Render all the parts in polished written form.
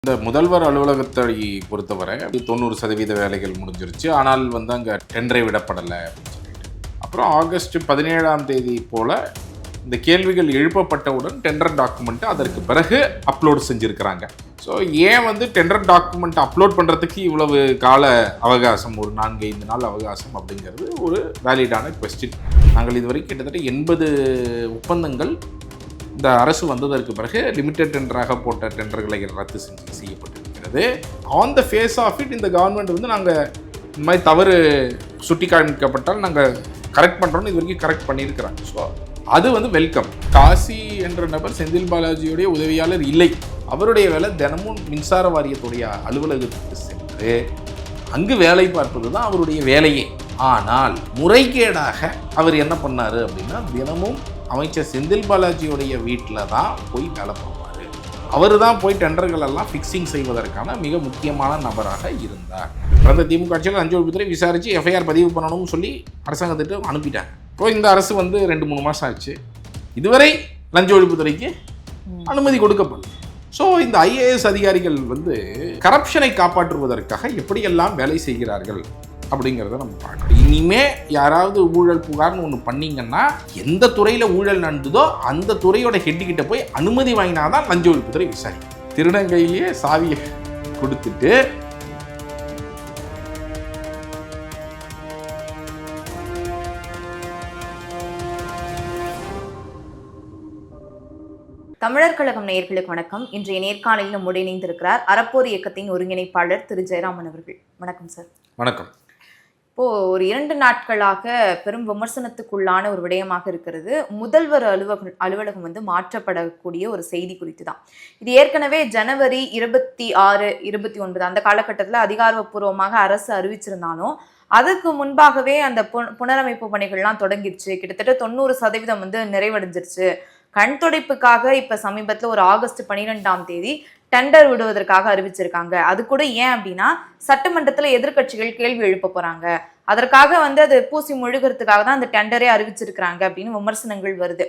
இந்த முதல்வர் அலுவலகத்தை பொறுத்தவரை 90% வேலைகள் முடிஞ்சிருச்சு. ஆனால் அங்கே டெண்டரை விடப்படலை அப்படின்னு சொல்லிட்டு. அப்புறம் ஆகஸ்ட் 17 போல் இந்த கேள்விகள் எழுப்பப்பட்டவுடன் டெண்டர் டாக்குமெண்ட்டை அதற்கு பிறகு அப்லோட் செஞ்சுருக்கிறாங்க. ஸோ ஏன் டெண்டர் டாக்குமெண்ட் அப்லோட் பண்ணுறதுக்கு இவ்வளவு கால அவகாசம், ஒரு 4-5 நாள் அவகாசம் அப்படிங்கிறது ஒரு வேலிடான கொஸ்டின். நாங்கள் இதுவரைக்கும் கிட்டத்தட்ட 80 ஒப்பந்தங்கள் இந்த அரசு வந்ததற்கு பிறகு லிமிடெட் டெண்டராக போட்ட டெண்டர்களை ரத்து செய்யப்பட்டிருக்கிறது. On the face of it இந்த கவர்மெண்ட் நாங்கள் இந்த மாதிரி தவறு சுட்டி காண்பிக்கப்பட்டால் நாங்கள் கரெக்ட் பண்ணுறோன்னு இது வரைக்கும் கரெக்ட் பண்ணியிருக்கிறாங்க. ஸோ அது வெல்கம். காசி என்ற நபர் செந்தில் பாலாஜியுடைய உதவியாளர் இல்லை. அவருடைய வேலை தினமும் மின்சார வாரியத்துடைய அலுவலகத்துக்கு சென்று அங்கு வேலை பார்ப்பது தான் அவருடைய வேலையே. ஆனால் முறைகேடாக அவர் என்ன பண்ணார் அப்படின்னா, தினமும் அமைச்சர் செந்தில் பாலாஜியுடைய வீட்டில் தான் போய் வேலை பார்ப்பார். அவர் தான் போய் டெண்டர்கள் எல்லாம் ஃபிக்ஸிங் செய்வதற்கான மிக முக்கியமான நபராக இருந்தார். கடந்த திமுக ஆட்சியில் லஞ்ச ஒழிப்புத்துறை விசாரித்து எஃப்ஐஆர் பதிவு பண்ணணும்னு சொல்லி அரசாங்கத்திட்ட அனுப்பிட்டாங்க. இப்போ இந்த அரசு 2-3 மாதம் ஆச்சு, இதுவரை லஞ்ச ஒழிப்புத்துறைக்கு அனுமதி கொடுக்கப்படல. ஸோ இந்த ஐஏஎஸ் அதிகாரிகள் கரப்ஷனை காப்பாற்றுவதற்காக எப்படியெல்லாம் வேலை செய்கிறார்கள் அப்படிங்கிறத நம்ம பார்க்கணும். இனிமே யாராவது ஊழல் புகார்னு ஒன்று பண்ணிங்கன்னா, எந்த துறையில் ஊழல் நடந்ததோ அந்த துறையோட ஹெட்டுக்கிட்ட போய் அனுமதி வாங்கினாதான் லஞ்ச ஒழிப்புத்துறை விசாரிக்கும். திருநங்கையிலேயே சாவியை கொடுத்துட்டு தமிழர் கழகம் நேயர்களுக்கு வணக்கம். இன்றைய நேர்காணலில் நம்முடைய இணைந்திருக்கிறார் அறப்போர் இயக்கத்தின் ஒருங்கிணைப்பாளர் திரு ஜெயராமன் அவர்கள். வணக்கம் சார். வணக்கம். இப்போ ஒரு 2 நாட்களாக பெரும் விமர்சனத்துக்குள்ளான ஒரு விடயமாக இருக்கிறது முதல்வர் அலுவலகம் மாற்றப்படக்கூடிய ஒரு செய்தி குறித்து தான். இது ஏற்கனவே ஜனவரி 26, 29 அந்த காலகட்டத்தில் அதிகாரப்பூர்வமாக அரசு அறிவிச்சிருந்தாலும் அதுக்கு முன்பாகவே அந்த புனரமைப்பு பணிகள்லாம் தொடங்கிடுச்சு. கிட்டத்தட்ட 90% நிறைவடைஞ்சிருச்சு. கண் துடைப்புக்காக இப்ப சமீபத்துல ஒரு ஆகஸ்ட் 12 டெண்டர் விடுவதற்காக அறிவிச்சிருக்காங்க. அது கூட ஏன் அப்படின்னா, சட்டமன்றத்துல எதிர்கட்சிகள் கேள்வி எழுப்ப போறாங்க, அதற்காக அது பூசி முழுகிறதுக்காக தான் அந்த டெண்டரே அறிவிச்சிருக்கிறாங்க அப்படின்னு விமர்சனங்கள் வருது.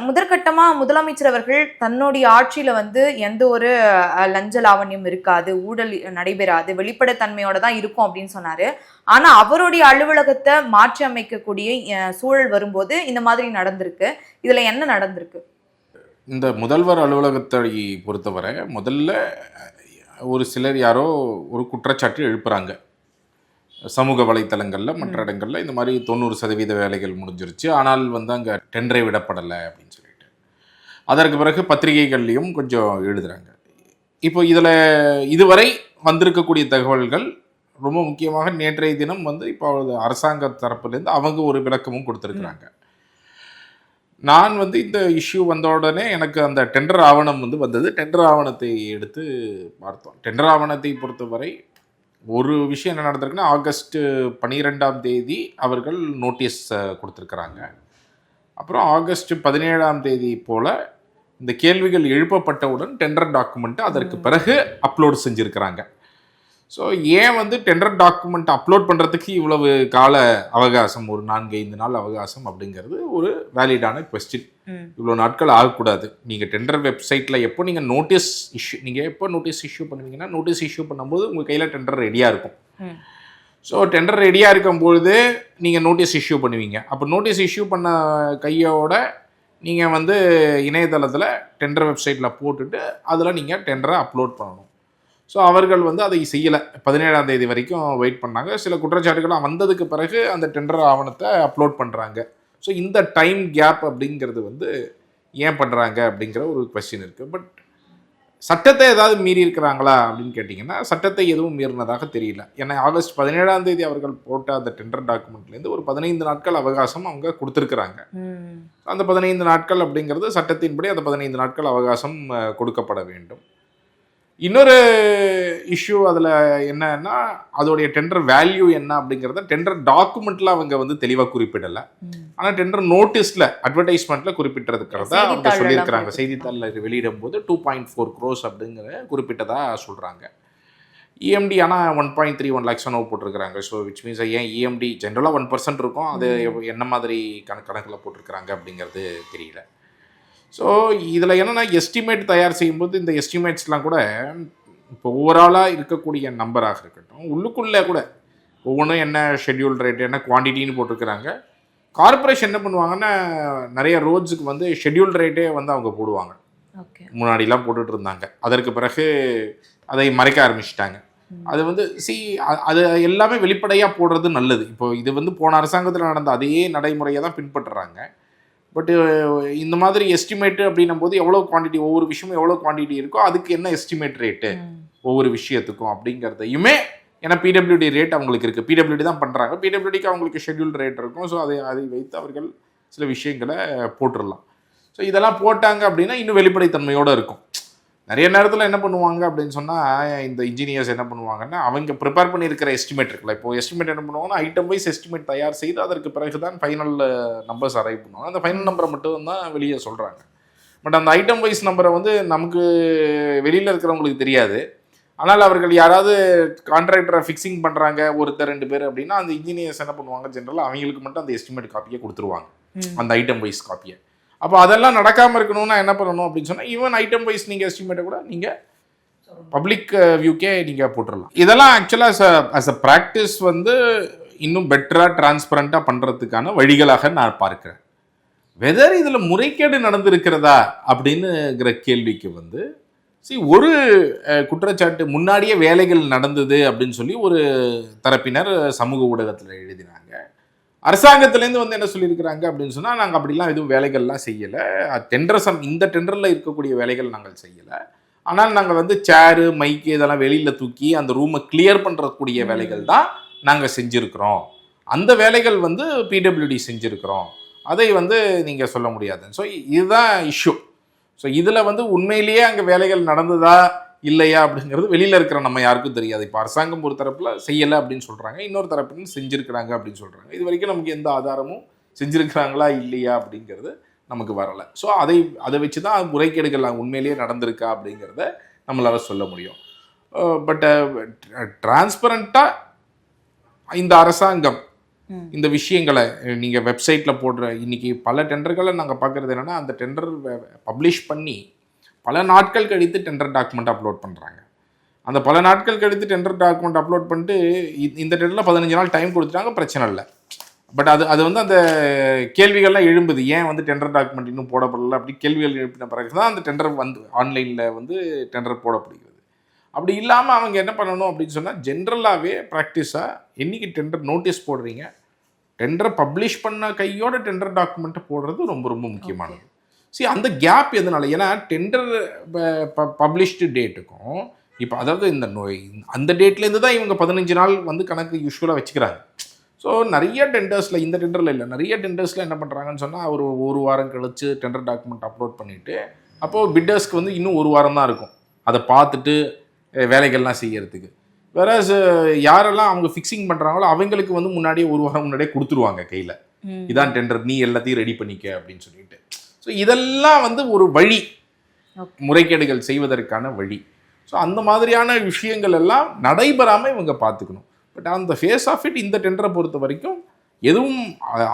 முதற்கட்டமா முதலமைச்சர் அவர்கள் தன்னுடைய ஆட்சியில எந்த ஒரு லஞ்ச லாவண்யம் இருக்காது, ஊழல் நடைபெறாது, வெளிப்படைத்தன்மையோட தான் இருக்கும் அப்படின்னு சொன்னாரு. ஆனா அவருடைய அலுவலகத்தை மாற்றி அமைக்கக்கூடிய சூழல் வரும்போது இந்த மாதிரி நடந்திருக்கு. இதுல என்ன நடந்திருக்கு? இந்த முதல்வர் அலுவலகத்தை பொறுத்தவரை முதல்ல ஒரு சிலர் யாரோ ஒரு குற்றச்சாட்டு எழுப்புறாங்க சமூக வலைத்தளங்களில், மற்ற இடங்களில். இந்த மாதிரி 90% வேலைகள் முடிஞ்சிருச்சு, ஆனால் அங்கே டெண்டரை விடப்படலை அப்படின்னு சொல்லிட்டு. அதற்கு பிறகு பத்திரிகைகள்லையும் கொஞ்சம் எழுதுகிறாங்க. இப்போ இதில் இதுவரை வந்திருக்கக்கூடிய தகவல்கள் ரொம்ப முக்கியமாக நேற்றைய தினம் இப்போ அரசாங்க தரப்புலேருந்து அவங்க ஒரு விளக்கமும் கொடுத்துருக்குறாங்க. நான் இந்த இஷ்யூ வந்த உடனே எனக்கு அந்த டெண்டர் ஆவணம் வந்தது. டெண்டர் ஆவணத்தை எடுத்து பார்த்தோம். டெண்டர் ஆவணத்தை பொறுத்தவரை ஒரு விஷயம் என்ன நடந்திருக்குன்னா, ஆகஸ்ட் 12 அவர்கள் நோட்டீஸ் கொடுத்துருக்குறாங்க. அப்புறம் ஆகஸ்ட் 17 போல் இந்த கேள்விகள் எழுப்பப்பட்டவுடன் டெண்டர் டாக்குமெண்ட்டை அதற்கு பிறகு அப்லோட் செஞ்சுருக்கிறாங்க. ஸோ ஏன் டெண்டர் டாக்குமெண்ட் அப்லோட் பண்ணுறதுக்கு இவ்வளவு கால அவகாசம், ஒரு 4-5 நாள் அவகாசம் அப்படிங்கிறது ஒரு வேலிடான கொஸ்டின். இவ்வளோ நாட்கள் ஆகக்கூடாது. நீங்கள் டெண்டர் வெப்சைட்டில் எப்போ நீங்கள் எப்போ நோட்டீஸ் இஷ்யூ பண்ணுவீங்கன்னா, நோட்டீஸ் இஷ்யூ பண்ணும்போது உங்கள் கையில் டெண்டர் ரெடியாக இருக்கும். ஸோ டெண்டர் ரெடியாக இருக்கும்பொழுது நீங்கள் நோட்டீஸ் இஷ்யூ பண்ணுவீங்க. அப்போ நோட்டீஸ் இஷ்யூ பண்ண கையோட நீங்கள் இணையதளத்தில் டெண்டர் வெப்சைட்டில் போட்டுட்டு அதில் நீங்கள் டெண்டரை அப்லோட் பண்ணணும். ஸோ அவர்கள் அதை செய்யலை. 17 வரைக்கும் வெயிட் பண்ணாங்க. சில குற்றச்சாட்டுகள்லாம் வந்ததுக்கு பிறகு அந்த டெண்டர் ஆவணத்தை அப்லோட் பண்ணுறாங்க. ஸோ இந்த டைம் கேப் அப்படிங்கிறது ஏன் பண்ணுறாங்க அப்படிங்கிற ஒரு கொஸ்டின் இருக்குது. பட் சட்டத்தை ஏதாவது மீறி இருக்கிறாங்களா அப்படின்னு கேட்டிங்கன்னா, சட்டத்தை எதுவும் மீறினதாக தெரியல. ஏன்னா ஆகஸ்ட் 17 அவர்கள் போட்ட அந்த டெண்டர் டாக்குமெண்ட்லேருந்து ஒரு 15 நாட்கள் அவகாசம் அவங்க கொடுத்துருக்குறாங்க. அந்த 15 நாட்கள் அப்படிங்கிறது சட்டத்தின்படி அந்த 15 நாட்கள் அவகாசம் கொடுக்கப்பட வேண்டும். இன்னொரு இஷ்யூ அதில் என்னன்னா, அதோடைய டெண்டர் வேல்யூ என்ன அப்படிங்கிறத டெண்டர் டாக்குமெண்ட்டில் அவங்க தெளிவாக குறிப்பிடலை. ஆனால் டெண்டர் நோட்டீஸில் அட்வர்டைஸ்மெண்ட்டில் குறிப்பிட்டதுக்காக தான் அவங்க சொல்லியிருக்கிறாங்க. செய்தித்தாளில் வெளியிடும் போது 2.4 crores அப்படிங்கிற குறிப்பிட்டதாக சொல்கிறாங்க. இஎம்டி ஆனால் 1.31 lakhs போட்டிருக்கிறாங்க. ஸோ விச் மீன்ஸ் ஏன் இஎம்டி ஜென்ரலாக 1% இருக்கும், அது என்ன மாதிரி கணக்கில் போட்டிருக்கிறாங்க அப்படிங்கிறது தெரியல. ஸோ இதில் என்னென்னா எஸ்டிமேட் தயார் செய்யும்போது இந்த எஸ்டிமேட்ஸ்லாம் கூட இப்போ ஓவராலாக இருக்கக்கூடிய நம்பராக இருக்கட்டும், உள்ளுக்குள்ளே கூட ஒவ்வொன்றும் என்ன ஷெட்யூல் ரேட் என்ன குவான்டிட்டின்னு போட்டிருக்கிறாங்க. கார்பரேஷன் என்ன பண்ணுவாங்கன்னா நிறைய ரோட்ஸுக்கு வந்து ஷெட்யூல் ரேட்டே வந்து அவங்க போடுவாங்க. முன்னாடிலாம் போட்டுட்டு இருந்தாங்க. அதற்கு பிறகு அதை மறைக்க ஆரம்பிச்சிட்டாங்க. அது வந்து அது எல்லாமே வெளிப்படையாக போடுறது நல்லது. இப்போ இது வந்து போன அரசாங்கத்தில் நடந்த அதே நடைமுறையை தான் பின்பற்றுறாங்க. பட்டு இந்த மாதிரி எஸ்டிமேட்டு அப்படின்னும் போது எவ்வளோ குவான்டிட்டி, ஒவ்வொரு விஷயமும் எவ்வளோ குவான்டிட்டி இருக்கோ அதுக்கு என்ன எஸ்டிமேட் ரேட்டு ஒவ்வொரு விஷயத்துக்கும் அப்படிங்கிறதையுமே, ஏன்னா பிடபிள்யூடி ரேட் அவங்களுக்கு இருக்குது, பிடபிள்யூடி தான் பண்ணுறாங்க, பிடபிள்யூடிக்கு அவங்களுக்கு ஷெட்யூல் ரேட் இருக்கும். ஸோ அதை வைத்து அவர்கள் சில விஷயங்களை போட்டுடலாம். ஸோ இதெல்லாம் போட்டாங்க அப்படின்னா இன்னும் வெளிப்படைத்தன்மையோடு இருக்கும். நிறைய நேரத்தில் என்ன பண்ணுவாங்க அப்படின்னு சொன்னால், இந்த இன்ஜினியர்ஸ் என்ன பண்ணுவாங்கன்னா அவங்க ப்ரிப்பேர் பண்ணியிருக்கிற எஸ்டிமேட் இருக்குல்ல, இப்போ எஸ்டிமேட் என்ன பண்ணுவாங்கன்னா ஐட்டம் வைஸ் எஸ்டிமேட் தயார் செய்து அதற்கு பிறகு தான் ஃபைனல் நம்பர்ஸ் அரைவ் பண்ணுவாங்க. அந்த ஃபைனல் நம்பரை மட்டும் தான் வெளியே சொல்கிறாங்க. பட் அந்த ஐட்டம் வைஸ் நம்பரை வந்து நமக்கு வெளியில் இருக்கிறவங்களுக்கு தெரியாது. ஆனால் அவர்கள் யாராவது கான்ட்ராக்டரை ஃபிக்ஸிங் பண்ணுறாங்க ஒருத்தர் 2 பேர் அப்படின்னா அந்த இன்ஜினியர்ஸ் என்ன பண்ணுவாங்க, ஜென்ரலாக அவங்களுக்கு மட்டும் அந்த எஸ்டிமேட் காப்பியை கொடுத்துருவாங்க, அந்த ஐட்டம் வைஸ் காப்பியை. அப்போ அதெல்லாம் நடக்காமல் இருக்கணும்னா என்ன பண்ணணும் அப்படின்னு சொன்னால், ஈவன் ஐட்டம் வைஸ் நீங்கள் எஸ்டிமேட்டை கூட நீங்கள் பப்ளிக் வியூக்கே நீங்கள் போட்டுடலாம். இதெல்லாம் ஆக்சுவலாக அஸ் அ ப்ராக்டிஸ் வந்து இன்னும் பெட்டராக டிரான்ஸ்பரண்ட்டாக பண்ணுறதுக்கான வழிகளாக நான் பார்க்குறேன். வெதர் இதில் முறைகேடு நடந்திருக்கிறதா அப்படின்னுங்கிற கேள்விக்கு வந்து ஒரு குற்றச்சாட்டு, முன்னாடியே வேலைகள் நடந்தது அப்படின்னு சொல்லி ஒரு தரப்பினர் சமூக ஊடகத்தில் எழுதினாங்க. அரசாங்கத்திலேருந்து வந்து என்ன சொல்லியிருக்கிறாங்க அப்படின்னு சொன்னால், நாங்கள் அப்படிலாம் எதுவும் வேலைகள்லாம் செய்யலை, இந்த டெண்டரில் இருக்கக்கூடிய வேலைகள் நாங்கள் செய்யலை, ஆனால் நாங்கள் வந்து சேரு மைக்கு இதெல்லாம் வெளியில் தூக்கி அந்த ரூமை கிளியர் பண்ணுறக்கூடிய வேலைகள் தான் நாங்கள் செஞ்சுருக்கிறோம், அந்த வேலைகள் வந்து பிடபிள்யூடி செஞ்சுருக்கிறோம், அதை வந்து நீங்கள் சொல்ல முடியாது. ஸோ இதுதான் இஷ்யூ. ஸோ இதில் வந்து உண்மையிலேயே அங்கே வேலைகள் நடந்ததா இல்லையா அப்படிங்கிறது வெளியில் இருக்கிற நம்ம யாருக்கும் தெரியாது. இப்போ அரசாங்கம் ஒரு தரப்பில் செய்யலை அப்படின்னு சொல்கிறாங்க, இன்னொரு தரப்பில் செஞ்சுருக்கிறாங்க அப்படின்னு சொல்கிறாங்க. இது வரைக்கும் நமக்கு எந்த ஆதாரமும் செஞ்சுருக்கிறாங்களா இல்லையா அப்படிங்கிறது நமக்கு வரலை. ஸோ அதை வச்சு தான் முறைகேடுகள் உண்மையிலேயே நடந்திருக்கா அப்படிங்கிறத நம்மளால் சொல்ல முடியும். பட் டிரான்ஸ்பரண்ட்டாக இந்த அரசாங்கம் இந்த விஷயங்களை நீங்கள் வெப்சைட்டில் போடுற இன்றைக்கி பல டெண்டர்களை நாங்கள் பார்க்குறது என்னென்னா, அந்த டெண்டர் பப்ளிஷ் பண்ணி பல நாட்கள் கழித்து டெண்டர் டாக்குமெண்ட் அப்லோட் பண்ணுறாங்க. அந்த பல நாட்கள் கழித்து டெண்டர் டாக்குமெண்ட் அப்லோட் பண்ணிட்டு இந்த டெண்டரில் 15 நாள் டைம் கொடுத்துட்டாங்க, பிரச்சனை இல்லை. பட் அது வந்து அந்த கேள்விகள்லாம் எழும்புது, ஏன் வந்து டெண்டர் டாக்குமெண்ட் இன்னும் போடப்படலை அப்படி கேள்விகள் எழுப்பின பிறகு தான் அந்த டெண்டர் வந்து ஆன்லைனில் வந்து டெண்டர் போடப்படுகிறது. அப்படி இல்லாமல் அவங்க என்ன பண்ணணும் அப்படின்னு சொன்னால், ஜென்ரலாகவே ப்ராக்டிஸாக என்றைக்கு டெண்டர் நோட்டீஸ் போடுறீங்க, டெண்டரை பப்ளிஷ் பண்ண கையோட டெண்டர் டாக்குமெண்ட்டை போடுறது ரொம்ப ரொம்ப முக்கியமானது. அந்த கேப் எதனால, ஏன்னா டெண்டர் பப்ளிஷ்டு டேட்டுக்கும் இப்போ அதாவது அந்த டேட்லேருந்து தான் இவங்க 15 நாள் வந்து கணக்கு யூஸ்வலாக வச்சுக்கிறாங்க. ஸோ நிறைய டெண்டர்ஸில், இந்த டெண்டரில் இல்லை, நிறைய டெண்டர்ஸில் என்ன பண்ணுறாங்கன்னு சொன்னால், ஒரு வாரம் கழிச்சு டெண்டர் டாக்குமெண்ட் அப்லோட் பண்ணிவிட்டு அப்போது பிட்டர்ஸ்க்கு வந்து இன்னும் 1 வாரம் தான் இருக்கும் அதை பார்த்துட்டு வேலைகள்லாம் செய்யறதுக்கு. வேற யாரெல்லாம் அவங்க ஃபிக்ஸிங் பண்ணுறாங்களோ அவங்களுக்கு வந்து முன்னாடியே 1 வாரம் முன்னாடியே கொடுத்துருவாங்க கையில், இதான் டெண்டர், நீ எல்லாத்தையும் ரெடி பண்ணிக்க அப்படின்னு சொல்லிட்டு. ஸோ இதெல்லாம் வந்து ஒரு வழி, முறைகேடுகள் செய்வதற்கான வழி. ஸோ அந்த மாதிரியான விஷயங்கள் எல்லாம் நடைபெறாமல் இவங்க பார்த்துக்கணும். பட் அந்த ஃபேஸ் ஆஃப் இட் இந்த டெண்டரை பொறுத்த வரைக்கும் எதுவும்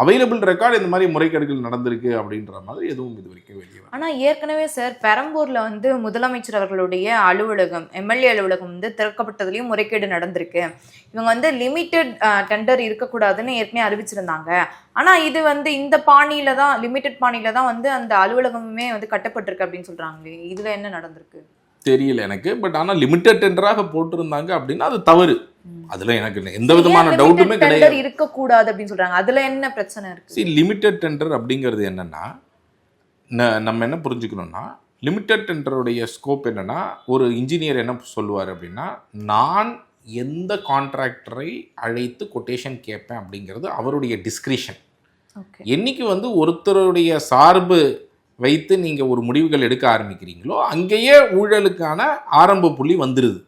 அவைலபிள் ரெக்கார்டு இந்த மாதிரி முறைகேடுகள் நடந்திருக்கு அப்படின்ற மாதிரி எதுவும் இது வரைக்கும் வெளியே. ஆனால் ஏற்கனவே சார் பெரம்பூரில் வந்து முதலமைச்சர் அவர்களுடைய அலுவலகம், எம்எல்ஏ அலுவலகம் வந்து திறக்கப்பட்டதுலேயும் முறைகேடு நடந்திருக்கு. இவங்க வந்து லிமிட்டட் டெண்டர் இருக்கக்கூடாதுன்னு ஏற்கனவே அறிவிச்சிருந்தாங்க. ஆனால் இது வந்து இந்த பாணியில தான், லிமிட்டட் பாணியில தான் வந்து அந்த அலுவலகமே வந்து கட்டப்பட்டிருக்கு அப்படின்னு சொல்கிறாங்களே, இதில் என்ன நடந்திருக்கு தெரியல எனக்கு. பட் ஆனால் லிமிட்டட் டெண்டராக போட்டிருந்தாங்க அப்படின்னா அது தவறு. அதுல எனக்கு எந்த விதமான டவுட்டுமே கிடையாது. இருக்கக்கூடாது அப்படின்னு சொல்றாங்க, அதுல என்ன பிரச்சனை இருக்கு? லிமிட்டட் டெண்டர் அப்படிங்கிறது என்னன்னா, நம்ம என்ன புரிஞ்சுக்கணும்னா, லிமிட்டட் டெண்டருடைய ஸ்கோப் என்னன்னா, ஒரு இன்ஜினியர் என்ன சொல்லுவார் அப்படின்னா, நான் எந்த கான்ட்ராக்டரை அழைத்து கொட்டேஷன் கேட்பேன் அப்படிங்கிறது அவருடைய டிஸ்கிரிஷன். என்னைக்கு வந்து ஒருத்தருடைய சார்பு வைத்து நீங்கள் ஒரு முடிவுகள் எடுக்க ஆரம்பிக்கிறீங்களோ அங்கேயே ஊழலுக்கான ஆரம்ப புள்ளி வந்துடுது.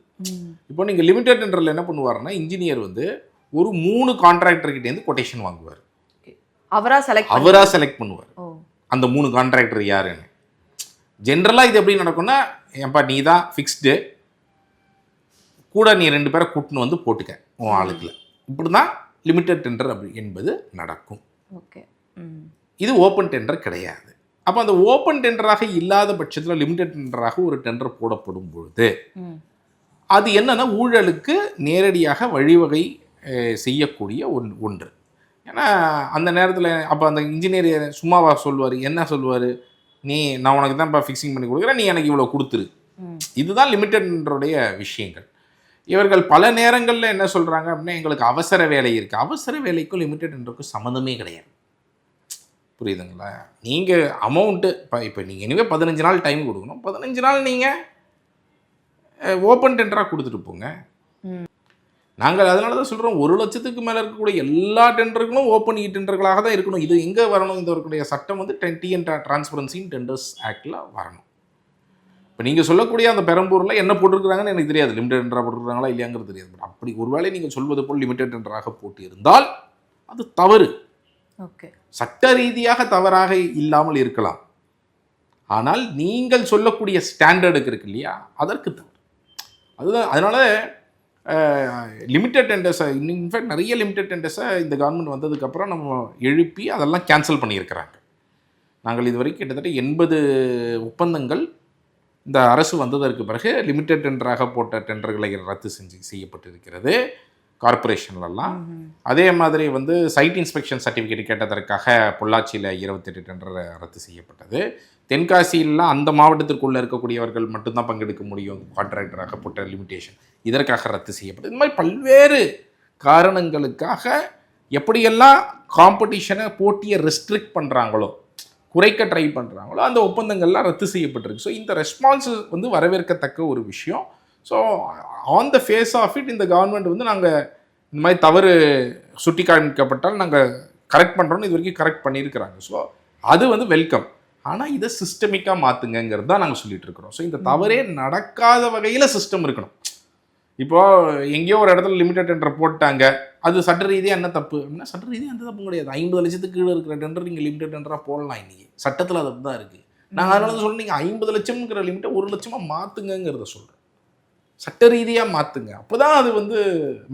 இப்போ நீங்கள் லிமிட்டட் டெண்டரில் என்ன பண்ணுவாருன்னா, இன்ஜினியர் வந்து ஒரு 3 கான்ட்ராக்டர்கிட்டேருந்து கொட்டேஷன் வாங்குவார், அவராக செலக்ட் பண்ணுவார் அந்த 3 கான்ட்ராக்டர் யாருன்னு. ஜென்ரலாக இது எப்படி நடக்கும்னா, ஏன்பா நீ தான் ஃபிக்ஸ்டு, கூட நீ 2 பேரை கூட்டின்னு வந்து போட்டுக்க உன் ஆளுக்குல, இப்படி தான் லிமிட்டட் டெண்டர் அப்படி என்பது நடக்கும். இது ஓப்பன் டெண்டர் கிடையாது. அப்போ அந்த ஓப்பன் டெண்டராக இல்லாத பட்சத்தில் லிமிடெட் டெண்டராக ஒரு டெண்டர் போடப்படும் பொழுது அது என்னன்னா ஊழலுக்கு நேரடியாக வழிவகை செய்யக்கூடிய ஒன்று. ஏன்னா அந்த நேரத்தில் அப்போ அந்த இன்ஜினியர் சும்மாவா சொல்லுவார், என்ன சொல்லுவார், நான் உனக்கு தான் இப்போ ஃபிக்ஸிங் பண்ணி கொடுக்குறேன், நீ எனக்கு இவ்வளோ கொடுத்துரு. இதுதான் லிமிடெட்ன்றோடைய விஷயங்கள். இவர்கள் பல நேரங்களில் என்ன சொல்கிறாங்க அப்படின்னா, எங்களுக்கு அவசர வேலை இருக்குது. அவசர வேலைக்கும் லிமிடெட் டெண்டருக்கும் சம்மந்தமே கிடையாது. புரியுதுங்களா? நீங்கள் அமௌண்ட்டு இப்போ நீங்கள் இனிமேல் 15 நாள் டைம் கொடுக்கணும், 15 நாள் நீங்கள் ஓப்பன் டெண்டராக கொடுத்துட்டு போங்க. நாங்கள் அதனால தான் சொல்கிறோம், 1 லட்சத்துக்கு மேலே இருக்கக்கூடிய எல்லா டெண்டர்களும் ஓப்பன் டெண்டர்களாக தான் இருக்கணும். இது எங்கே வரணும்? இந்த இருக்கக்கூடிய சட்டம் வந்து டிஎன் டிரான்ஸ்பரன்சி இன் டெண்டர்ஸ் ஆக்டில் வரணும். இப்போ நீங்கள் சொல்லக்கூடிய அந்த பெரம்பூரில் என்ன போட்டிருக்கிறாங்கன்னு எனக்கு தெரியாது, லிமிடெட் டெண்டராக போட்டிருக்காங்களா இல்லையாங்கிறது தெரியாது. பட் அப்படி ஒருவேளை நீங்கள் சொல்வது போல் லிமிடெட் டெண்டராக போட்டு இருந்தால் அது தவறு. ஓகே, சட்ட ரீதியாக தவறாக இல்லாமல் இருக்கலாம், ஆனால் நீங்கள் சொல்லக்கூடிய ஸ்டாண்டர்டுக்கு இருக்கு இல்லையா, அதற்கு தவறு. அதுதான் அதனால் லிமிடெட் டெண்டர்ஸை இன்ஃபேக்ட் நிறைய லிமிடெட் டெண்டர்ஸை இந்த கவர்மெண்ட் வந்ததுக்கப்புறம் நம்ம எழுப்பி அதெல்லாம் கேன்சல் பண்ணியிருக்கிறாங்க. நாங்கள் இது வரைக்கும் கிட்டத்தட்ட 80 ஒப்பந்தங்கள் இந்த அரசு வந்ததற்கு பிறகு லிமிடெட் டெண்டராக போட்ட டெண்டர்களை ரத்து செய்யப்பட்டிருக்கிறது கார்பரேஷன்லாம். அதே மாதிரி வந்து சைட் இன்ஸ்பெக்ஷன் சர்டிஃபிகேட் கேட்டதற்காக பொள்ளாச்சியில் 28 டெண்டர் ரத்து செய்யப்பட்டது. தென்காசியிலாம் அந்த மாவட்டத்திற்குள்ளே இருக்கக்கூடியவர்கள் மட்டும்தான் பங்கெடுக்க முடியும் கான்ட்ராக்டராக போட்ட லிமிட்டேஷன், இதற்காக ரத்து செய்யப்பட்டது. இந்த மாதிரி பல்வேறு காரணங்களுக்காக எப்படியெல்லாம் காம்படிஷனை போட்டியை ரெஸ்ட்ரிக்ட் பண்ணுறாங்களோ, குறைக்க ட்ரை பண்ணுறாங்களோ, அந்த ஒப்பந்தங்கள்லாம் ரத்து செய்யப்பட்டிருக்கு. ஸோ இந்த ரெஸ்பான்ஸ் வந்து வரவேற்கத்தக்க ஒரு விஷயம். So on the face of it இந்த கவர்மெண்ட் வந்து நாங்கள் இந்த மாதிரி தவறு சுட்டி காண்பிக்கப்பட்டால் நாங்கள் கரெக்ட் பண்ணுறோன்னு இது வரைக்கும் கரெக்ட் பண்ணியிருக்கிறாங்க. ஸோ அது வந்து வெல்கம். ஆனால் இதை சிஸ்டமிக்காக மாற்றுங்கிறது தான் நாங்கள் சொல்லிட்டு இருக்கிறோம். ஸோ இந்த தவறே நடக்காத வகையில் சிஸ்டம் இருக்கணும். இப்போது எங்கேயோ ஒரு இடத்துல லிமிடெட் டெண்டர் போட்டாங்க, அது சட்ட ரீதியாக என்ன தப்பு அப்படின்னா, சட்ட ரீதியாக எந்த தப்பும் கிடையாது. 50 லட்சத்துக்கு கீழே இருக்கிற டெண்டர் நீங்கள் லிமிடெட் டெண்டராக போடலாம். இன்றைக்கி சட்டத்தில் அது தான் இருக்குது. நாங்கள் அதனால தான் சொல்கிறோம், நீங்கள் 50 லட்சம்ங்கிற லிமிட்டை 1 லட்சமாக மாற்றுங்கிறத சொல்கிறோம். சட்ட ரீதியாக மாற்றுங்க. அப்போ தான் அது வந்து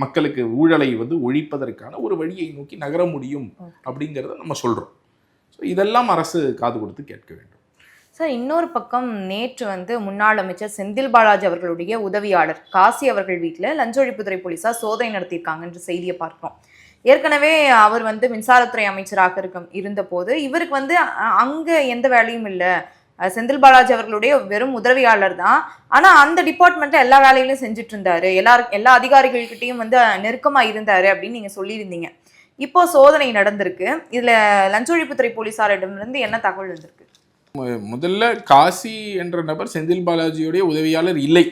மக்களுக்கு ஊழலை வந்து ஒழிப்பதற்கான ஒரு வழியை நோக்கி நகர முடியும் அப்படிங்கிறத நம்ம சொல்கிறோம். ஸோ இதெல்லாம் அரசு காது கொடுத்து கேட்க வேண்டும். சார், இன்னொரு பக்கம் நேற்று வந்து முன்னாள் அமைச்சர் செந்தில் பாலாஜி அவர்களுடைய உதவியாளர் காசி அவர்கள் வீட்டில் லஞ்ச ஒழிப்புத்துறை போலீஸார் சோதனை நடத்தியிருக்காங்கன்ற செய்தியை பார்க்கிறோம். ஏற்கனவே அவர் வந்து மின்சாரத்துறை அமைச்சராக இருந்தபோது இவருக்கு வந்து அங்கே எந்த வேலையும் இல்லை, செந்தில் பாலாஜி அவர்களுடைய வெறும் உதவியாளர் தான், ஆனால் அந்த டிபார்ட்மெண்ட்டில் எல்லா வேலையிலும் செஞ்சுட்டு இருந்தாரு, எல்லா அதிகாரிகள்கிட்டையும் வந்து நெருக்கமாக இருந்தார் அப்படின்னு நீங்கள் சொல்லியிருந்தீங்க. இப்போ சோதனை நடந்திருக்கு. இதில் லஞ்ச ஒழிப்புத்துறை போலீஸாரிடமிருந்து என்ன தகவல் வந்திருக்கு? முதல்ல காசி என்ற நபர் செந்தில் பாலாஜியுடைய உதவியாளர் இல்லை.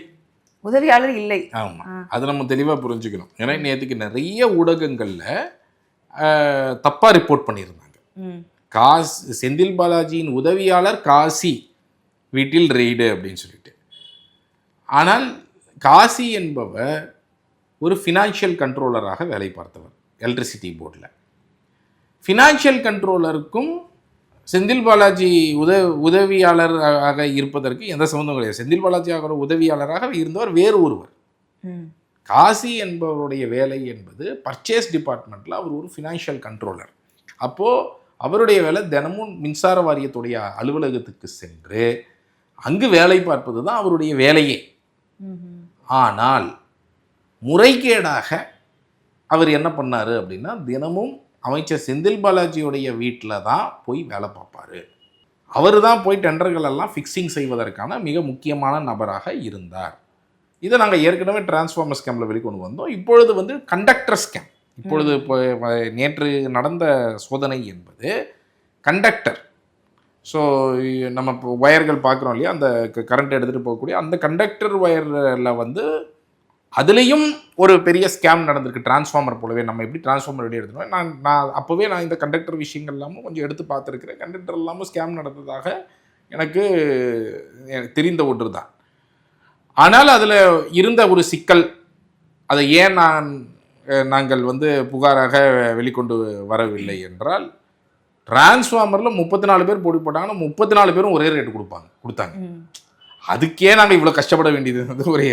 உதவியாளர் இல்லை. ஆமாம், அதை நம்ம தெளிவாக புரிஞ்சுக்கணும். ஏன்னா நேற்றுக்கு நிறைய ஊடகங்களில் தப்பாக ரிப்போர்ட் பண்ணியிருந்தாங்க. செந்தில் பாலாஜியின் உதவியாளர் காசி வீட்டில் ரெய்டு அப்படின்னு சொல்லிட்டு. ஆனால் காசி என்பவர் ஒரு ஃபினான்ஷியல் கண்ட்ரோலராக வேலை பார்த்தவர் எலக்ட்ரிசிட்டி போர்டில். ஃபினான்ஷியல் கண்ட்ரோலருக்கும் செந்தில் பாலாஜி உதவியாளராக இருப்பதற்கு எந்த சம்மந்தம் கிடையாது. செந்தில் பாலாஜி ஆகிற உதவியாளராக இருந்தவர் வேறு ஒருவர். காசி என்பவருடைய வேலை என்பது பர்ச்சேஸ் டிபார்ட்மெண்ட்டில் அவர் ஒரு ஃபினான்ஷியல் கண்ட்ரோலர். அப்போது அவருடைய வேலை தினமும் மின்சார வாரியத்துடைய அலுவலகத்துக்கு சென்று அங்கு வேலை பார்ப்பது தான் அவருடைய வேலையே. ஆனால் முறைகேடாக அவர் என்ன பண்ணார் அப்படின்னா, தினமும் அமைச்சர் செந்தில் பாலாஜியுடைய வீட்டில் தான் போய் வேலை பார்ப்பார். அவர் தான் போய் டெண்டர்கள் எல்லாம் ஃபிக்ஸிங் செய்வதற்கான மிக முக்கியமான நபராக இருந்தார். இதை நாங்கள் ஏற்கனவே டிரான்ஸ்ஃபார்மர் ஸ்கேமில் வெளிக்கொண்டு வந்தோம். இப்பொழுது வந்து கண்டக்டர் ஸ்கேம். இப்பொழுது இப்போ நேற்று நடந்த சோதனை என்பது கண்டக்டர். ஸோ நம்ம இப்போ ஒயர்கள் பார்க்குறோம் இல்லையா, அந்த கரண்ட் எடுத்துகிட்டு போகக்கூடிய அந்த கண்டக்டர் ஒயரில் வந்து அதுலேயும் ஒரு பெரிய ஸ்கேம் நடந்திருக்கு. டிரான்ஸ்ஃபார்மர் போலவே நம்ம எப்படி டிரான்ஸ்ஃபார்மர் ரெடி எடுத்துருவோம். நான் அப்போவே இந்த கண்டக்டர் விஷயங்கள் எல்லாமும் கொஞ்சம் எடுத்து பார்த்துருக்கிறேன். கண்டக்டர் எல்லாமும் ஸ்கேம் நடந்ததாக எனக்கு தெரிந்த ஒன்று தான். ஆனால் அதில் இருந்த ஒரு சிக்கல், அதை ஏன் நாங்கள் வந்து புகாராக வெளிக்கொண்டு வரவில்லை என்றால், டிரான்ஸ்ஃபார்மரில் 34 பேர் போட்டி போட்டாங்கன்னா 34 பேரும் ஒரே ரேட்டு கொடுத்தாங்க. அதுக்கே நாங்கள் இவ்வளோ கஷ்டப்பட வேண்டியது வந்து ஒரு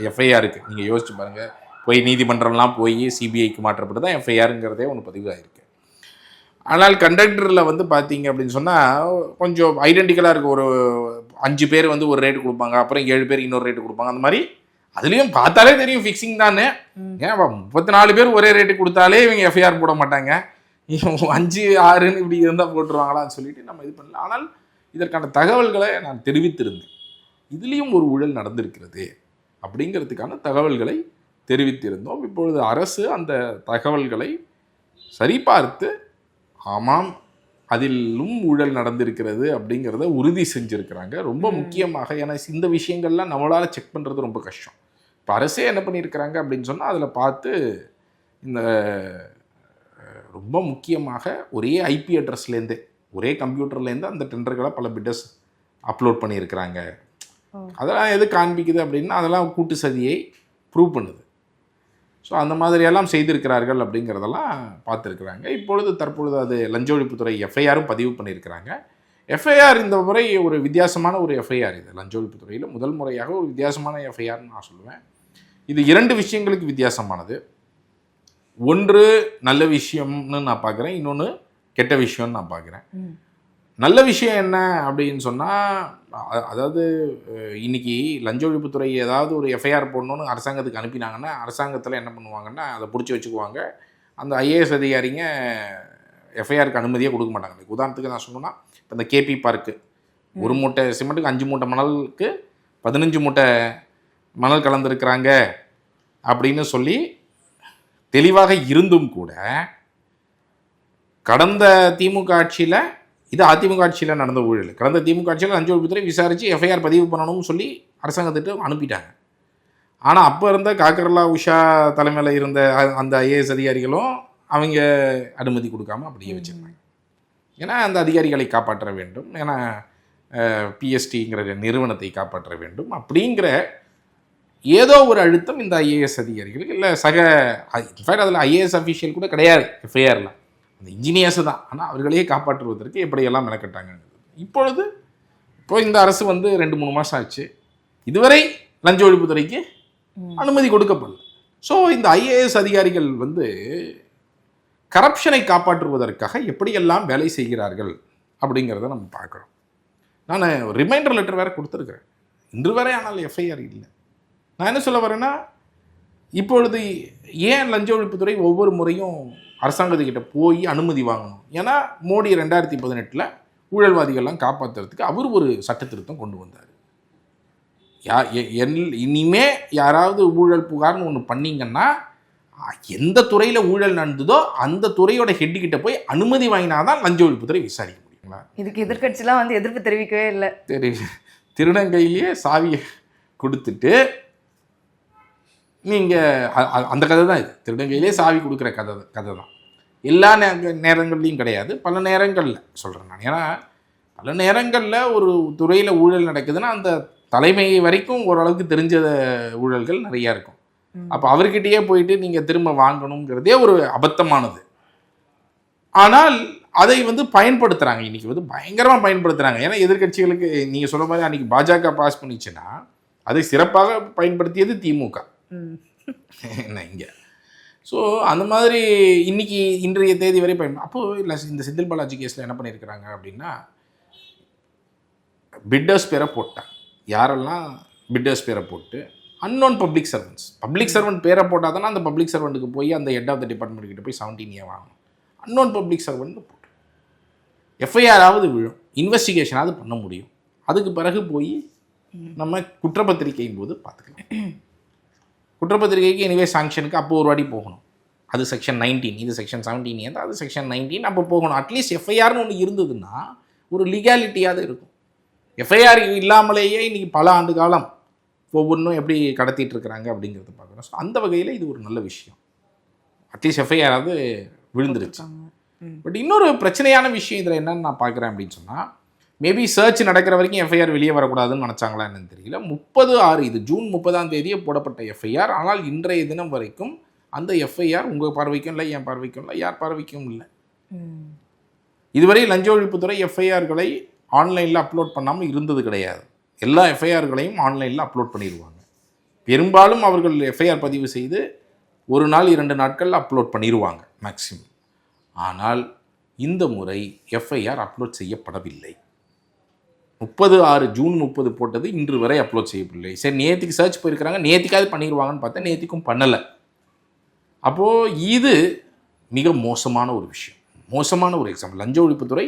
எஃப்ஐஆர் இருக்குது. நீங்கள் யோசிச்சு பாருங்கள், போய் நீதிமன்றம்லாம் போய் சிபிஐக்கு மாற்றப்பட்டு தான் எஃப்ஐஆருங்கிறதே ஒன்று பதிவாகிருக்கு. ஆனால் கண்டக்டரில் வந்து பார்த்தீங்க அப்படின்னு சொன்னால் கொஞ்சம் ஐடென்டிக்கலாக இருக்குது. ஒரு 5 பேர் வந்து ஒரு ரேட்டு கொடுப்பாங்க, அப்புறம் 7 பேர் இன்னொரு ரேட்டு கொடுப்பாங்க. அந்த மாதிரி அதுலேயும் பார்த்தாலே தெரியும் ஃபிக்ஸிங் தானே. ஏன் 34 பேர் ஒரே ரேட்டு கொடுத்தாலே இவங்க எஃப்ஐஆர் போட மாட்டாங்க, 5 6ன்னு இப்படி இருந்தால் போட்டுருவாங்களான்னு சொல்லிட்டு நம்ம இது பண்ணல. ஆனால் இதற்கான தகவல்களை நான் தெரிவித்திருந்தேன். இதுலேயும் ஒரு ஊழல் நடந்திருக்கிறது அப்படிங்கிறதுக்கான தகவல்களை தெரிவித்திருந்தோம். இப்பொழுது அரசு அந்த தகவல்களை சரிபார்த்து ஆமாம் அதிலும் ஊழல் நடந்திருக்கிறது அப்படிங்கிறத உறுதி செஞ்சுருக்கிறாங்க. ரொம்ப முக்கியமாக, ஏன்னா இந்த விஷயங்கள்லாம் நம்மளால் செக் பண்ணுறது ரொம்ப கஷ்டம். இப்போ அரசே என்ன பண்ணியிருக்கிறாங்க அப்படின்னு சொன்னால் அதில் பார்த்து இந்த ரொம்ப முக்கியமாக ஒரே ஐபி அட்ரஸ்லேருந்து ஒரே கம்ப்யூட்டர்லேருந்து அந்த டெண்டர்களை பல பிட்டர்ஸ் அப்லோட் பண்ணியிருக்கிறாங்க. அதெல்லாம் எது காண்பிக்குது அப்படின்னா அதெல்லாம் கூட்டு சதியை ப்ரூவ் பண்ணுது. ஸோ அந்த மாதிரியெல்லாம் செய்திருக்கிறார்கள் அப்படிங்கிறதெல்லாம் பார்த்துருக்குறாங்க. தற்பொழுது அது லஞ்ச ஒழிப்புத்துறை எஃப்ஐஆரும் பதிவு பண்ணியிருக்கிறாங்க. எஃப்ஐஆர் இந்த முறை ஒரு வித்தியாசமான ஒரு எஃப்ஐஆர். இது லஞ்ச ஒழிப்புத்துறையில் முதல் முறையாக ஒரு வித்தியாசமான எஃப்ஐஆர்னு நான் சொல்லுவேன். இது 2 விஷயங்களுக்கு வித்தியாசமானது. ஒன்று நல்ல விஷயம்னு நான் பார்க்குறேன், இன்னொன்று கெட்ட விஷயம்னு நான் பார்க்குறேன். நல்ல விஷயம் என்ன அப்படின்னு சொன்னால், அதாவது இன்றைக்கி லஞ்ச ஒழிப்புத்துறை ஏதாவது ஒரு எஃப்ஐஆர் போடணுன்னு அரசாங்கத்துக்கு அனுப்பினாங்கன்னா அரசாங்கத்தில் என்ன பண்ணுவாங்கன்னா அதை பிடிச்சி வச்சுக்குவாங்க. அந்த ஐஏஎஸ் அதிகாரிங்க எஃப்ஐஆருக்கு அனுமதியே கொடுக்க மாட்டாங்க. உதாரணத்துக்கு நான் சொன்னேன்னா, இப்போ இந்த கேபி பார்க்கு ஒரு மூட்டை சிமெண்ட்டுக்கு 5 மூட்டை மணலுக்கு 15 மூட்டை மணல் கலந்துருக்கிறாங்க அப்படின்னு சொல்லி தெளிவாக இருந்தும் கூட கடந்த திமுக ஆட்சியில், இது அதிமுக ஆட்சியில் நடந்த ஊழல், கடந்த திமுக ஆட்சியில் லஞ்ச ஒழிப்புத்துறை விசாரித்து எஃப்ஐஆர் பதிவு பண்ணணும்னு சொல்லி அரசாங்கத்திட்டு அனுப்பிட்டாங்க. ஆனால் அப்போ இருந்த காக்கர்லா உஷா தலைமையில் இருந்த அந்த ஐஏஎஸ் அதிகாரிகளும் அவங்க அனுமதி கொடுக்காம அப்படியே வச்சுருந்தாங்க. ஏன்னா அந்த அதிகாரிகளை காப்பாற்ற வேண்டும், ஏன்னா பிஎஸ்டிங்கிற நிறுவனத்தை காப்பாற்ற வேண்டும் அப்படிங்கிற ஏதோ ஒரு அழுத்தம் இந்த ஐஏஎஸ் அதிகாரிகளுக்கு இல்லை. இன்ஃபேக்ட் அதில் ஐஏஎஸ் அஃபீஷியல் கூட கிடையாது எஃப்ஐஆரில், அந்த இன்ஜினியர்ஸு தான். ஆனால் அவர்களையே காப்பாற்றுவதற்கு எப்படியெல்லாம் மெனக்கட்டாங்க. இப்போ இந்த அரசு வந்து 2-3 மாதம் ஆச்சு, இதுவரை லஞ்ச ஒழிப்புத்துறைக்கு அனுமதி கொடுக்கப்படல. ஸோ இந்த ஐஏஎஸ் அதிகாரிகள் வந்து கரப்ஷனை காப்பாற்றுவதற்காக எப்படியெல்லாம் வேலை செய்கிறார்கள் அப்படிங்கிறத நம்ம பார்க்குறோம். நான் ரிமைண்டர் லெட்டர் வேறு கொடுத்துருக்குறேன், இன்று வரை ஆனால் எஃப்ஐஆர் இல்லை. நான் என்ன சொல்ல வரேன்னா, இப்பொழுது ஏன் லஞ்ச ஒழிப்புத்துறை ஒவ்வொரு முறையும் அரசாங்கத்துக்கிட்ட போய் அனுமதி வாங்கணும்? ஏன்னா மோடி 2018 ஊழல்வாதிகள்லாம் காப்பாற்றுறதுக்கு அவர் ஒரு சட்ட திருத்தம் கொண்டு வந்தார். இனிமே யாராவது ஊழல் புகார்னு ஒன்று பண்ணிங்கன்னா எந்த துறையில் ஊழல் நடந்ததோ அந்த துறையோட ஹெட்டுக்கிட்ட போய் அனுமதி வாங்கினாதான் லஞ்ச ஒழிப்புத்துறை விசாரிக்க முடியுங்களா? இதுக்கு எதிர்கட்சிலாம் வந்து எதிர்ப்பு தெரிவிக்கவே இல்லை. திருநங்கையிலேயே சாவியை கொடுத்துட்டு நீங்கள் அந்த கதை தான் இது. திருநங்கையிலே சாவி கொடுக்குற கதை தான். எல்லா நேரங்கள்லையும் கிடையாது, பல நேரங்களில் சொல்கிறேன் நான். ஏன்னா பல நேரங்களில் ஒரு துறையில் ஊழல் நடக்குதுன்னா அந்த தலைமை வரைக்கும் ஓரளவுக்கு தெரிஞ்ச ஊழல்கள் நிறையா இருக்கும். அப்போ அவர்கிட்டயே போயிட்டு நீங்கள் திரும்ப வாங்கணுங்கிறதே ஒரு அபத்தமானது. ஆனால் அதை வந்து பயன்படுத்துகிறாங்க, இன்றைக்கி வந்து பயங்கரமாக பயன்படுத்துகிறாங்க. ஏன்னா எதிர்கட்சிகளுக்கு நீங்கள் சொல்ல மாதிரி அன்றைக்கி பாஜக பாஸ் பண்ணிச்சுன்னா அதை சிறப்பாக பயன்படுத்தியது திமுக என்ன இங்கே. ஸோ அந்த மாதிரி இன்றைய தேதி வரை அப்போது இல்லை இந்த செந்தில் பாலாஜி கேஸில் என்ன பண்ணியிருக்கிறாங்க அப்படின்னா, பிட்டர்ஸ் பேரை போட்டாங்க. யாரெல்லாம் பிட்டர்ஸ் பேரை போட்டு அன்னோன் பப்ளிக் சர்வெண்ட் பேரை போட்டால் தானே அந்த பப்ளிக் சர்வெண்ட்டுக்கு போய் அந்த ஹெட் ஆஃப் த டிபார்ட்மெண்ட் கிட்ட போய் 17 ஏ வாங்கணும். அன்னோன் பப்ளிக் சர்வெண்ட் போட்டு எஃப்ஐஆராவது விழும், இன்வெஸ்டிகேஷனாவது பண்ண முடியும். அதுக்கு பிறகு போய் நம்ம குற்றப்பத்திரிக்கையின் போது பார்த்துக்கலாம். குற்றப்பத்திரிகைக்கு எனிவே சாங்ஷனுக்கு அப்போ ஒரு வாட்டி போகணும். அது செக்ஷன் 19, இது செக்ஷன் 17, அது செக்ஷன் 19 அப்போ போகணும். அட்லீஸ்ட் எஃப்ஐஆர்னு ஒன்று இருந்ததுன்னா ஒரு லீகாலிட்டியாக இருக்கும். எஃப்ஐஆர் இல்லாமலேயே இன்றைக்கி பல ஆண்டு காலம் ஒவ்வொன்றும் எப்படி கடத்திட்டு இருக்கிறாங்க அப்படிங்கிறத பார்க்குறோம். ஸோ அந்த வகையில் இது ஒரு நல்ல விஷயம். அட்லீஸ்ட் எஃப்ஐஆராவது விழுந்துருச்சு. பட் இன்னொரு பிரச்சனையான விஷயம் இதில் என்னன்னு நான் பார்க்குறேன் அப்படின்னு சொன்னால், மேபி சர்ச் நடக்கிற வரைக்கும் எஃப்ஐஆர் வெளியே வரக்கூடாதுன்னு நினச்சாங்களா என்னன்னு தெரியல. 30/6 இது ஜூன் 30 போடப்பட்ட எஃப்ஐஆர். ஆனால் இன்றைய தினம் வரைக்கும் அந்த எஃப்ஐஆர் உங்கள் பார்வைக்கும் இல்லை, என் பார்வைக்கும் இல்லை, யார் பார்வைக்கும் இல்லை. இதுவரை லஞ்ச ஒழிப்புத்துறை எஃப்ஐஆர்களை ஆன்லைனில் அப்லோட் பண்ணாமல் இருந்தது கிடையாது. எல்லா எஃப்ஐஆர்களையும் ஆன்லைனில் அப்லோட் பண்ணிடுவாங்க. பெரும்பாலும் அவர்கள் எஃப்ஐஆர் பதிவு செய்து 1 நாள் 2 நாட்கள் அப்லோட் பண்ணிடுவாங்க மேக்ஸிமம். ஆனால் இந்த முறை எஃப்ஐஆர் அப்லோட் செய்யப்படவில்லை. 30/6 ஜூன் 30 போட்டது இன்று வரை அப்லோட் செய்யப்படவில்லை. சரி, நேற்றுக்கு சர்ச் போயிருக்கிறாங்க, நேற்றுக்காவது பண்ணிடுவாங்கன்னு பார்த்தா நேற்றுக்கும் பண்ணலை. அப்போது இது மிக மோசமான ஒரு விஷயம், மோசமான ஒரு எக்ஸாம்பிள். லஞ்ச ஒழிப்புத்துறை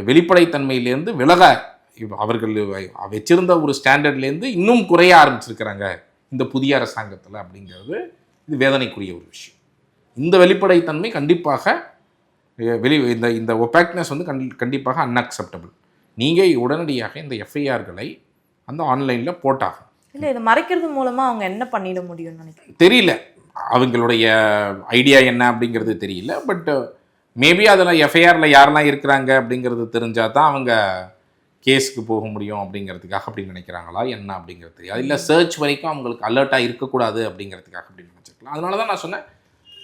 வெளிப்படைத்தன்மையிலேருந்து விலக அவர்கள் வச்சிருந்த ஒரு ஸ்டாண்டர்ட்லேருந்து இன்னும் குறைய ஆரம்பிச்சிருக்கிறாங்க இந்த புதிய அரசாங்கத்தில் அப்படிங்கிறது இது வேதனைக்குரிய ஒரு விஷயம். இந்த வெளிப்படைத்தன்மை கண்டிப்பாக இந்த ஒபாக்னஸ் வந்து கண்டிப்பாக அன்அக்செப்டபிள். நீங்கள் உடனடியாக இந்த எஃப்ஐஆர்களை அந்த ஆன்லைனில் போட்டாகும். இல்லை, இதை மறைக்கிறது மூலமாக அவங்க என்ன பண்ணிட முடியும்னு நினைக்கிறேன். தெரியல, அவங்களுடைய ஐடியா என்ன அப்படிங்கிறது தெரியல. பட் மேபி அதில் எஃப்ஐஆரில் யாரெல்லாம் இருக்கிறாங்க அப்படிங்கிறது தெரிஞ்சால் தான் அவங்க கேஸுக்கு போக முடியும் அப்படிங்கிறதுக்காக அப்படி நினைக்கிறாங்களா என்ன அப்படிங்கிறது தெரியாது. இல்லை சர்ச் வரைக்கும் அவங்களுக்கு அலர்ட்டாக இருக்கக்கூடாது அப்படிங்கிறதுக்காக அப்படின்னு நினச்சிருக்கலாம். அதனால தான் நான் சொன்னேன்,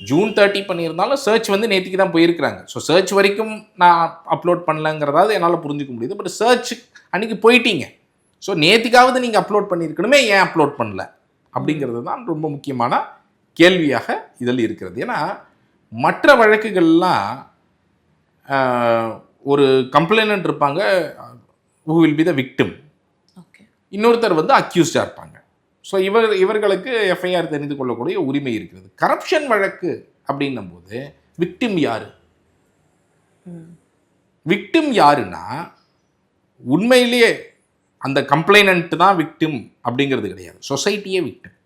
ஜூன் 30 பண்ணியிருந்தாலும் சர்ச் வந்து நேற்றுக்கு தான் போயிருக்கிறாங்க. ஸோ சர்ச் வரைக்கும் நான் அப்லோட் பண்ணலங்கிறதாவது என்னால் புரிஞ்சுக்க முடியுது. பட் சர்ச் அன்றைக்கி போயிட்டீங்க, ஸோ நேற்றுக்காவது நீங்கள் அப்லோட் பண்ணியிருக்கணுமே, ஏன் அப்லோட் பண்ணல அப்படிங்கிறது தான் ரொம்ப முக்கியமான கேள்வியாக இதில் இருக்கிறது. ஏன்னா மற்ற வழக்குகள்லாம் ஒரு கம்ப்ளைனன்ட் இருப்பாங்க, who will be the victim, இன்னொருத்தர் வந்து அக்யூஸ்டாக இருப்பாங்க. ஸோ இவர்களுக்கு எஃப்ஐஆர் தெரிந்து கொள்ளக்கூடிய உரிமை இருக்கிறது. கரப்ஷன் வழக்கு அப்படின்னும் போது விக்டிம் யாரு? விக்டிம் யாருன்னா உண்மையிலேயே அந்த கம்ப்ளைனன்ட் தான் விக்டிம் அப்படிங்கிறது கிடையாது, சொசைட்டியே விக்டிம்,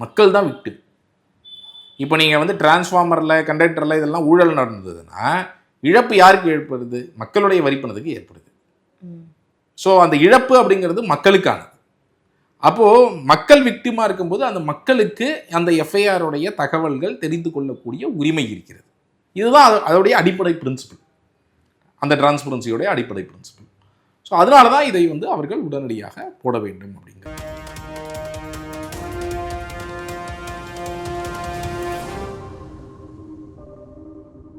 மக்கள் தான் விக்டிம். இப்போ நீங்கள் வந்து டிரான்ஸ்ஃபார்மரில் கண்டக்டரில் இதெல்லாம் ஊழல் நடந்ததுன்னா இழப்பு யாருக்கு ஏற்படுது? மக்களுடைய வரிப்பணத்துக்கு ஏற்படுது. ஸோ அந்த இழப்பு அப்படிங்கிறது மக்களுக்கானது. அப்போது மக்கள் விக்டிமாக இருக்கும்போது அந்த மக்களுக்கு அந்த எஃப்ஐஆருடைய தகவல்கள் தெரிந்து கொள்ளக்கூடிய உரிமை இருக்கிறது. இதுதான் அதோடைய அடிப்படை பிரின்சிபிள், அந்த டிரான்ஸ்பரன்சியோடைய அடிப்படை பிரின்சிபிள். ஸோ அதனால தான் இதை வந்து அவர்கள் உடனடியாக போட வேண்டும் அப்படிங்கிறது.